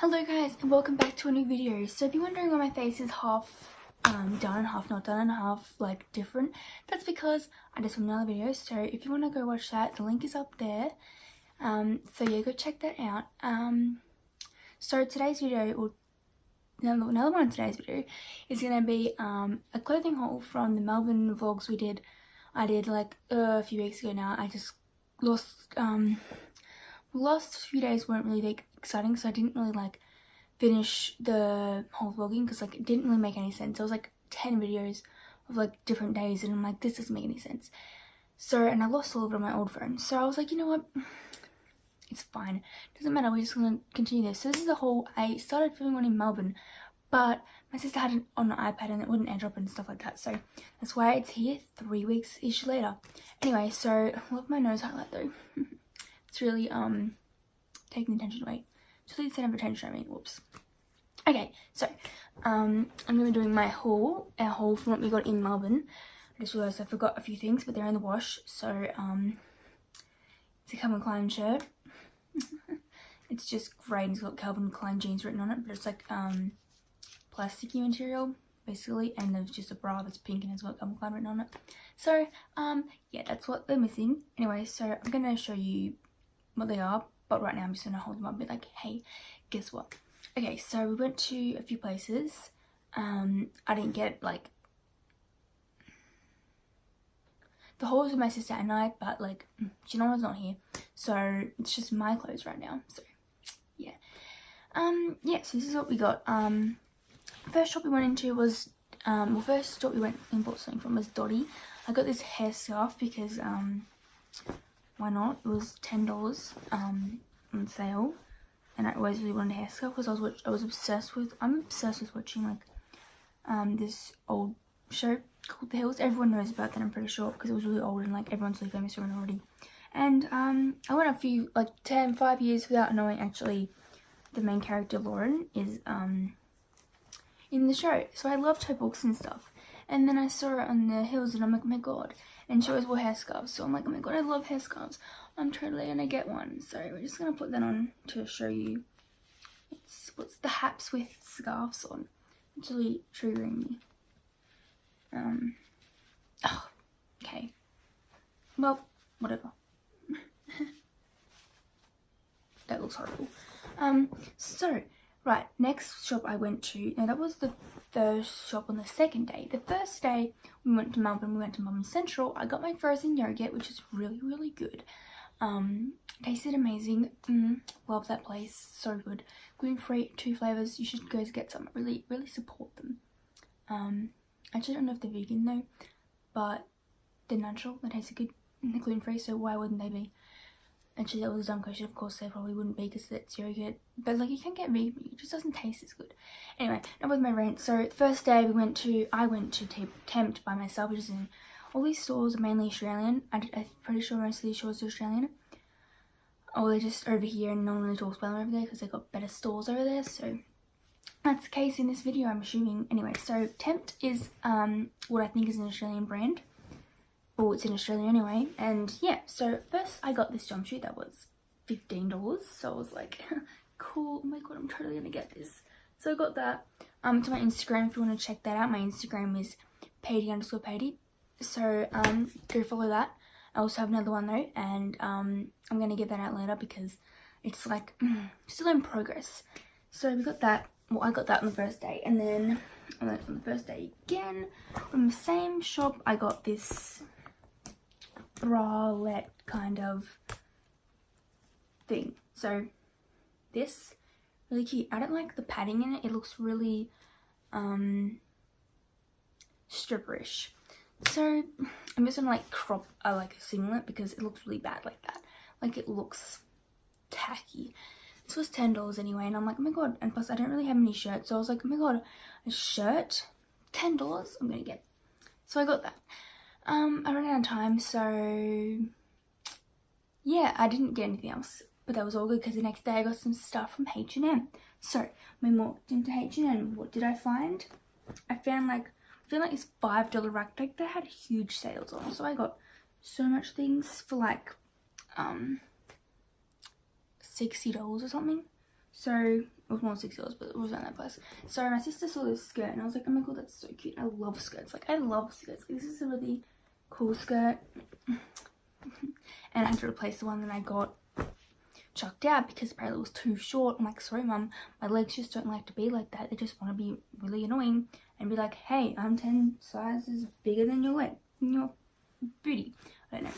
Hello guys and welcome back to a new video. So if you're wondering why my face is half done and half not done and half like different, that's because I just filmed another video. So if you want to go watch that, the link is up there. So yeah, go check that out. So today's video, or another one of today's video, is going to be a clothing haul from the Melbourne vlogs I did like a few weeks ago now. I just lost last few days weren't really like exciting, so I didn't really like finish the whole vlogging because like it didn't really make any sense. It was like 10 videos of like different days and I'm like, this doesn't make any sense. So, and I lost all of it on my old phone, so I was like, you know what, it's fine, doesn't matter, we're just gonna continue this. So this is the whole, I started filming one in Melbourne, but my sister had it on an iPad and it wouldn't airdrop and stuff like that, so that's why it's here 3 weeks ish later. Anyway, so I love my nose highlight though. It's really taking the attention away. It's really the center of attention, I mean, whoops. Okay, so I'm gonna be doing my haul, our haul from what we got in Melbourne. I just realised I forgot a few things, but they're in the wash. So it's a Calvin Klein shirt. It's just grey and it's got Calvin Klein jeans written on it, but it's like plasticky material basically, and there's just a bra that's pink and it's got Calvin Klein written on it. So yeah, that's what they're missing. Anyway, so I'm gonna show you what they are, but right now I'm just gonna hold them up and be like, hey, guess what? Okay, so we went to a few places. I didn't get like the hauls with my sister and I, but like Ginona's not here, so it's just my clothes right now. So yeah, yeah, so this is what we got. First shop we went into was well, first shop we went and bought something from was Dotty. I got this hair scarf because why not? It was $10 on sale, and I always really wanted a hair scarf because I'm obsessed with watching like this old show called The Hills. Everyone knows about that, I'm pretty sure, because it was really old and like everyone's really famous for it already. And I went a few like 5 years without knowing actually the main character Lauren is in the show, so I loved her books and stuff. And then I saw it on The Hills and I'm like, oh my god. And she always wore hair scarves, so I'm like, oh my god, I love hair scarves. I'm totally gonna get one. So we're just gonna put that on to show you what's the haps with scarves on. It's really triggering me. Oh, okay. Well, whatever. That looks horrible. So right, next shop I went to, now that was the first shop on the second day. The first day we went to Melbourne Central. I got my frozen yogurt, which is really, really good. Tasted amazing. Love that place, so good. Gluten-free, 2 flavours, you should go get some, really, really support them. I actually don't know if they're vegan though, but they're natural, they tasted good, and they're gluten-free, so why wouldn't they be? Actually, that was a dumb question. Of course, they probably wouldn't be because it's yogurt. But like, you can get vegan, it just doesn't taste as good. Anyway, that was my rant. So the first day I went to Tempt by myself, which is in all these stores are mainly Australian. I'm pretty sure most of these stores are Australian. Or they're just over here and no one really talks about them over there because they've got better stores over there. So that's the case in this video, I'm assuming. Anyway, so Tempt is what I think is an Australian brand. Oh, it's in Australia anyway. And yeah, so first I got this jumpsuit that was $15, so I was like, cool, oh my god, I'm totally gonna get this. So I got that. To my Instagram, if you want to check that out, my Instagram is Peytie_Peytie, so go follow that. I also have another one though, and I'm gonna get that out later because it's like still in progress. So we got that. Well, I got that on the first day, and then on the first day again from the same shop I got this bralette kind of thing. So this, really cute. I don't like the padding in it. It looks really stripperish. So I'm just gonna like crop like a singlet because it looks really bad like that. Like, it looks tacky. This was $10 anyway, and I'm like, oh my god. And plus I don't really have any shirts, so I was like, oh my god, a shirt, $10, I'm gonna get. So I got that. I ran out of time, so yeah, I didn't get anything else, but that was all good because the next day I got some stuff from H&M. So when we walked into H&M, what did I find? I found like this $5 rack. Like, they had huge sales on, so I got so much things for like $60 or something. So It was more than $60, but it was around that price. So my sister saw this skirt and I was like, oh my god, that's so cute. I love skirts. Like, I love skirts. This is a really cool skirt. And I had to replace the one that I got chucked out because apparently it was too short. I'm like, sorry mum, my legs just don't like to be like that. They just want to be really annoying and be like, hey, I'm 10 sizes bigger than your leg, your booty. I don't know.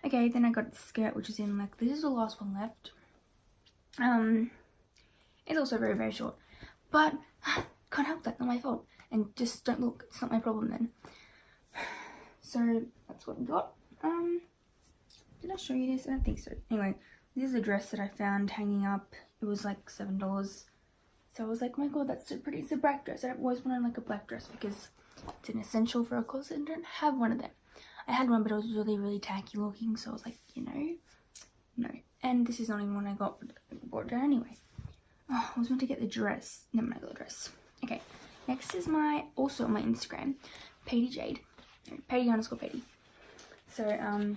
Okay, then I got the skirt, which is in like, this is the last one left. It's also very, very short, but can't help that, not my fault. And just don't look, it's not my problem then. So that's what I got. Did I show you this? I don't think so. Anyway, this is a dress that I found hanging up. It was like $7. So I was like, oh my god, that's so pretty. It's a black dress. I've always wanted like a black dress because it's an essential for a closet and I don't have one of them. I had one, but it was really, really tacky looking. So I was like, you know, no. And this is not even one I got, but I bought it down anyway. Oh, I was meant to get the dress. Never mind, I got the dress. Okay, next is also on my Instagram, PeytieJayde. Peytie_Peytie. So,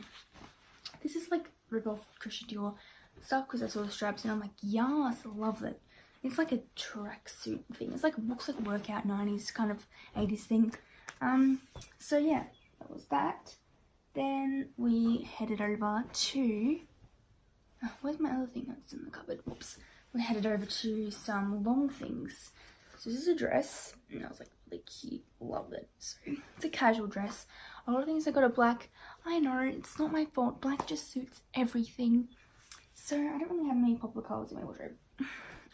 this is like rip-off Christian Dior stuff because I saw the straps and I'm like, yes, I love it. It's like a tracksuit thing. It's like, looks like workout 90s kind of 80s thing. So yeah, that was that. Then we headed over to, where's my other thing that's in the cupboard? Whoops. We headed over to some long things. So this is a dress, and I was like, really cute, love it. So it's a casual dress. A lot of things I got are black. I know, it's not my fault. Black just suits everything. So I don't really have many popular colours in my wardrobe.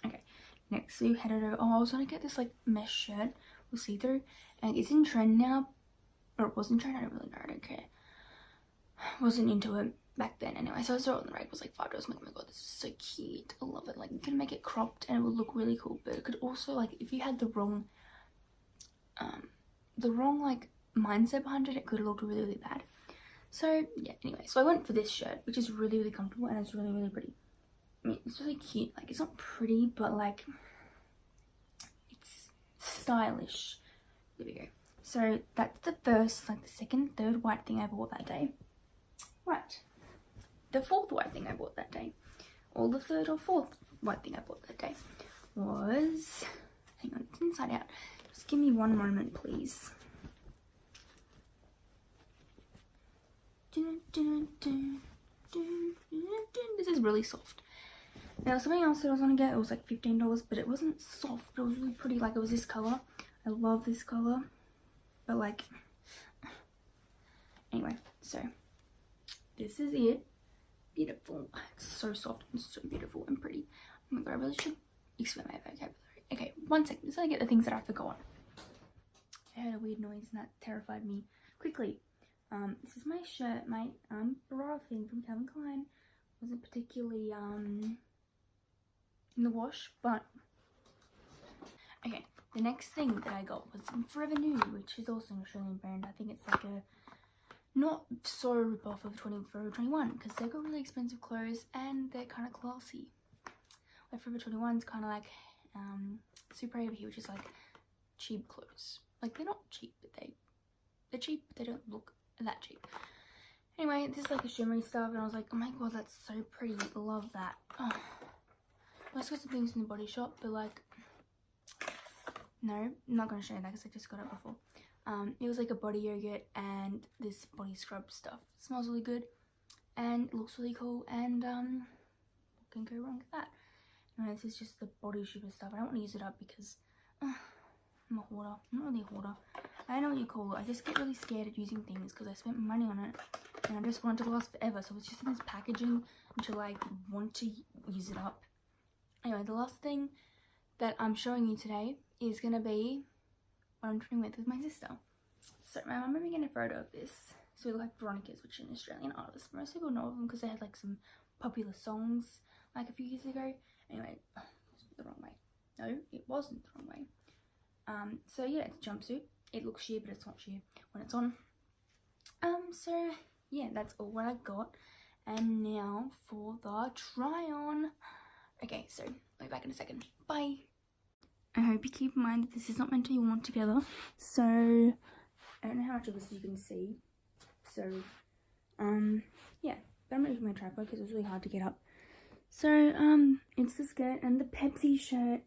Okay, next we headed over. Oh, I was gonna get this like mesh shirt with see-through, and it's in trend now. Or it was in trend, I don't really know, I don't care. Wasn't into it back then anyway, so I saw it on the rag. It was like $5. I'm like, oh my god, this is so cute, I love it. Like, you can make it cropped and it would look really cool, but it could also, like, if you had the wrong like mindset behind it, it could have looked really, really bad. So yeah, anyway, so I went for this shirt, which is really, really comfortable and it's really, really pretty. I mean, it's really cute. Like, it's not pretty, but like, it's stylish. There we go. So that's the first, like the second, third white thing I bought that day. Right. The fourth white thing I bought that day, or the third or fourth white thing I bought that day, was, hang on, it's inside out. Just give me one moment, please. This is really soft. Now something else that I was gonna get, it was like $15, but it wasn't soft, but it was really pretty. Like, it was this color. I love this color, but like, anyway, so this is it. Beautiful. It's so soft and so beautiful and pretty. Oh my god, I really should explain my vocabulary. Okay, one second, just gonna get the things that I forgot. I heard a weird noise and that terrified me. Quickly, this is my shirt, my bra thing from Calvin Klein. Wasn't particularly in the wash, but okay. The next thing that I got was Forever New, which is also an Australian brand. I think it's like a not so rip-off of Forever 21 because they've got really expensive clothes and they're kind of classy. Like Forever 21's kind of like Super Over here, which is like cheap clothes. Like, they're not cheap, but they're cheap, but they don't look that cheap. Anyway, this is like a shimmery stuff, and I was like, oh my god, that's so pretty. Love that. Oh. I also got some things in the Body Shop, but like, no, I'm not going to show you that because I just got it before. It was like a body yogurt and this body scrub stuff. It smells really good and it looks really cool, and what can go wrong with that? Anyway, this is just the body super stuff. I don't want to use it up because I'm a hoarder. I'm not really a hoarder. I don't know what you call it. I just get really scared of using things because I spent money on it and I just want it to last forever. So it's just in this packaging until I want to use it up. Anyway, the last thing that I'm showing you today is going to be what I'm doing with my sister. So my mum made me get a photo of this. So we look like Veronica's, which is an Australian artist. Most people know of them because they had like some popular songs like a few years ago. Anyway, the wrong way. No, it wasn't the wrong way. So yeah, it's a jumpsuit. It looks sheer, but it's not sheer when it's on. So yeah, that's all what I got. And now for the try on. Okay, so I'll be back in a second. Bye. I hope you keep in mind that this is not meant to be worn together. So I don't know how much of this you can see. So yeah, but I'm not using my tripod because it was really hard to get up. So it's the skirt and the Pepsi shirt.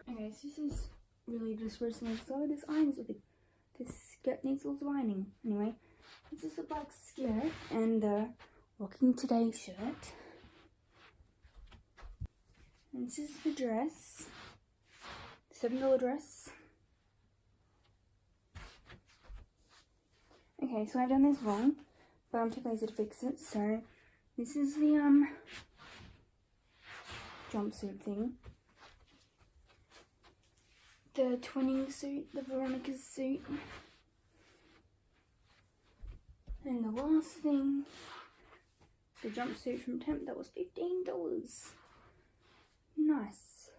Okay, so this is really just recently started. This irons with this skirt needs lots of ironing. Anyway, this is the black skirt and the Rocking Today shirt. And this is the dress. $7 dress. Okay, so I've done this wrong, but I'm too lazy to fix it. So this is the jumpsuit thing. The twinning suit, the Veronica's suit. And the last thing, the jumpsuit from Temp that was $15. Nice.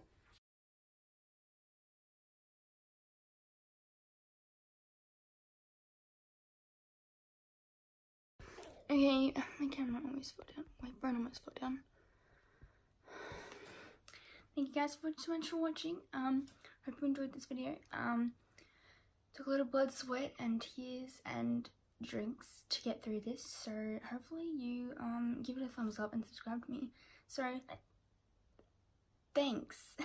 Okay, my camera almost fell down. My phone almost fell down. Thank you guys so much for watching. Hope you enjoyed this video. Took a lot of blood, sweat, and tears and drinks to get through this. So hopefully you give it a thumbs up and subscribe to me. So thanks.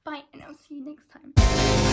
Bye, and I'll see you next time.